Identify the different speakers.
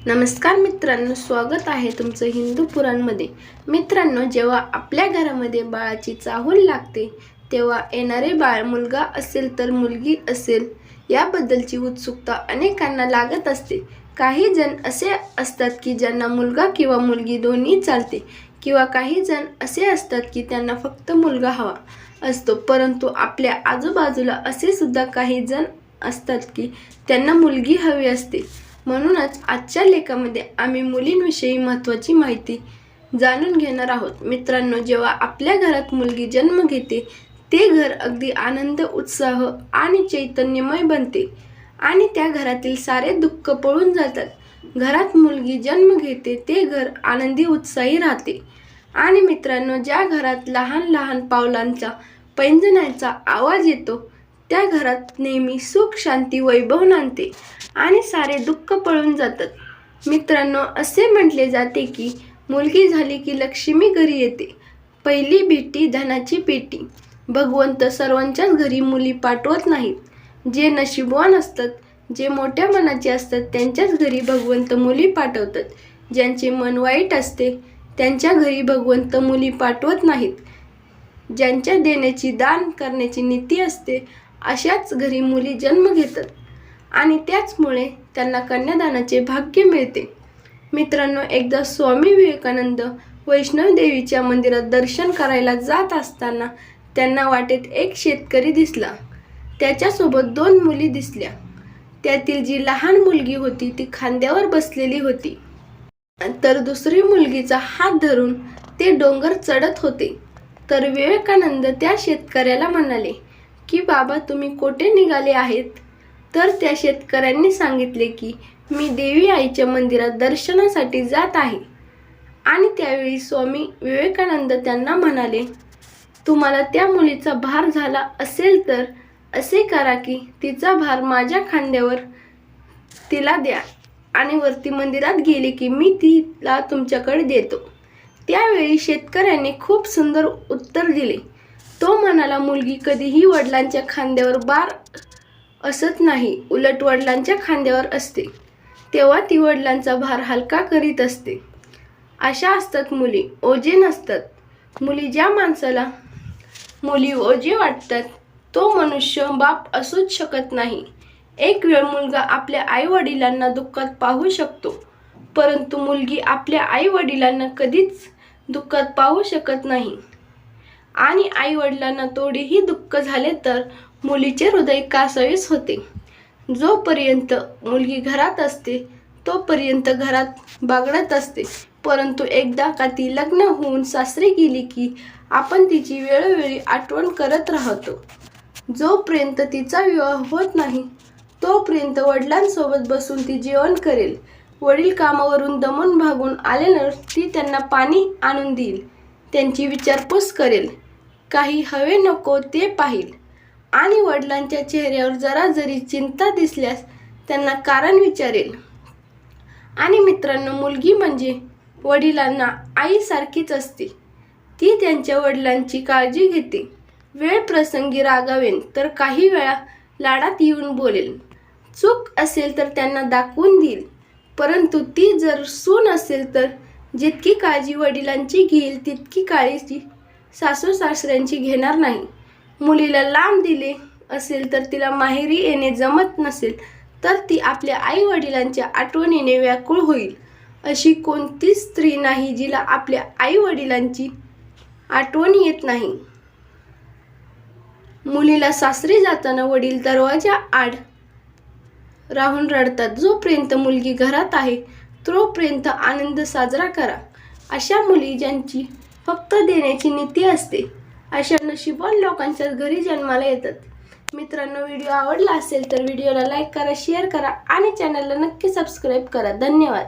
Speaker 1: नमस्कार मित्रांनो, स्वागत आहे तुमचं हिंदू पुराणमध्ये। मित्रांनो, जेव्हा आपल्या घरामध्ये बाळाची चाहूल लागते तेव्हा येणारे बाळ मुलगा असेल तर मुलगी असेल याबद्दलची उत्सुकता अनेकांना लागत असते। काही जण असे असतात की ज्यांना मुलगा किंवा मुलगी दोन्ही चालते, किंवा काही जण असे असतात की त्यांना फक्त मुलगा हवा असतो। परंतु आपल्या आजूबाजूला असे सुद्धा काही जण असतात की त्यांना मुलगी हवी असते। म्हणूनच आजच्या लेखामध्ये आम्ही मुलींविषयी महत्त्वाची माहिती जाणून घेणार आहोत। मित्रांनो, जेव्हा आपल्या घरात मुलगी जन्म घेते ते घर अगदी आनंद, उत्साह आणि चैतन्यमय बनते आणि त्या घरातील सारे दुःख पळून जातात। घरात मुलगी जन्म घेते ते घर आनंदी, उत्साही राहते। आणि मित्रांनो, ज्या घरात लहान लहान पावलांचा पैंजणाचा आवाज येतो त्या घरात नेहमी सुख, शांती, वैभव नांदते आणि सारे दुःख पळून जातात। मित्रांनो, असे म्हटले जाते की मुलगी झाली की लक्ष्मी घरी येते, पहिली भेटी धनाची पेटी। भगवंत सर्वांच्याच घरी मुली पाठवत नाहीत। जे नशीबवान असतात, जे मोठ्या मनाचे असतात त्यांच्याच घरी भगवंत मुली पाठवतात। ज्यांचे मन वाईट असते त्यांच्या घरी भगवंत मुली पाठवत नाहीत। ज्यांच्या देण्याची, दान करण्याची नीती असते अशाच घरी मुली जन्म घेतात आणि त्याचमुळे त्यांना कन्यादानाचे भाग्य मिळते। मित्रांनो, एकदा स्वामी विवेकानंद वैष्णव देवीच्या मंदिरात दर्शन करायला जात असताना त्यांना वाटेत एक शेतकरी दिसला। त्याच्यासोबत दोन मुली दिसल्या। त्यातील जी लहान मुलगी होती ती खांद्यावर बसलेली होती, तर दुसरी मुलगीचा हात धरून ते डोंगर चढत होते। तर विवेकानंद त्या शेतकऱ्याला म्हणाले की बाबा, तुम्ही कोठे निघाले आहेत? तर त्या शेतकऱ्यांनी सांगितले की मी देवी आईच्या मंदिरात दर्शनासाठी जात आहे। आणि त्यावेळी स्वामी विवेकानंद त्यांना म्हणाले, तुम्हाला त्या मुलीचा भार झाला असेल तर असे करा की तिचा भार माझ्या खांद्यावर तिला द्या आणि वरती मंदिरात गेले की मी तिला तुमच्याकडे देतो। त्यावेळी शेतकऱ्याने खूप सुंदर उत्तर दिले। तो म्हणाला, मुलगी कधीही वडिलांच्या खांद्यावर भार असत नाही, उलट वडिलांच्या खांद्यावर असते तेव्हा ती वडिलांचा भार हलका करीत असते। अशा असतात मुली, ओझे नसतात। ज्या माणसाला मुली ओझे वाटतात तो मनुष्य बाप असूच शकत नाही। एक वेळ मुलगा आपल्या आई वडिलांना दुःखात पाहू शकतो, परंतु मुलगी आपल्या आई वडिलांना कधीच दुःखात पाहू शकत नाही। आणि आई वडिलांना थोडेही दुःख झाले तर मुलीचे हृदय कासावीस होते। जोपर्यंत मुलगी घरात असते तोपर्यंत घरात बागडत असते, परंतु एकदा का ती लग्न होऊन सासरी गेली की आपण तिची वेळोवेळी आठवण करत राहतो। जोपर्यंत तिचा विवाह होत नाही तोपर्यंत वडिलांसोबत बसून ती जेवण करेल। वडील कामावरून दमून भागून आल्यावर ती त्यांना पाणी आणून देईल, त्यांची विचारपूस करेल, काही हवे नको ते पाहिल आणि वडिलांच्या चेहऱ्यावर जरा जरी चिंता दिसल्यास त्यांना कारण विचारेल। आणि मित्रांनो, मुलगी म्हणजे वडिलांना आईसारखीच असते। ती त्यांच्या वडिलांची काळजी घेते, वेळ प्रसंगी रागावेन तर काही वेळा लाडात येऊन बोलेल, चूक असेल तर त्यांना दाखवून देईल। परंतु ती जर सून असेल तर जितकी काळजी वडिलांची घेईल तितकी काळजी सासू सासऱ्यांची घेणार नाही। मुलीला लांब दिले असेल तर तिला माहेरी येणे जमत नसेल तर ती आपल्या आई वडिलांच्या आठवणीने व्याकुळ होईल। अशी कोणतीच स्त्री नाही जिला आपल्या आई वडिलांची आठवण येत नाही। मुलीला सासरी जाताना वडील दरवाजा आड राहून रडतात। जोपर्यंत मुलगी घरात आहे तोपर्यंत आनंद साजरा करा। अशा मुली ज्यांची फक्त देण्याची नीती असते अशा नशीबवान लोकांच्याच घरी जन्माला येतात। मित्रांनो, व्हिडिओ आवडला असेल तर व्हिडिओला लाईक करा, शेअर करा आणि चॅनलला नक्की सबस्क्राईब करा। धन्यवाद।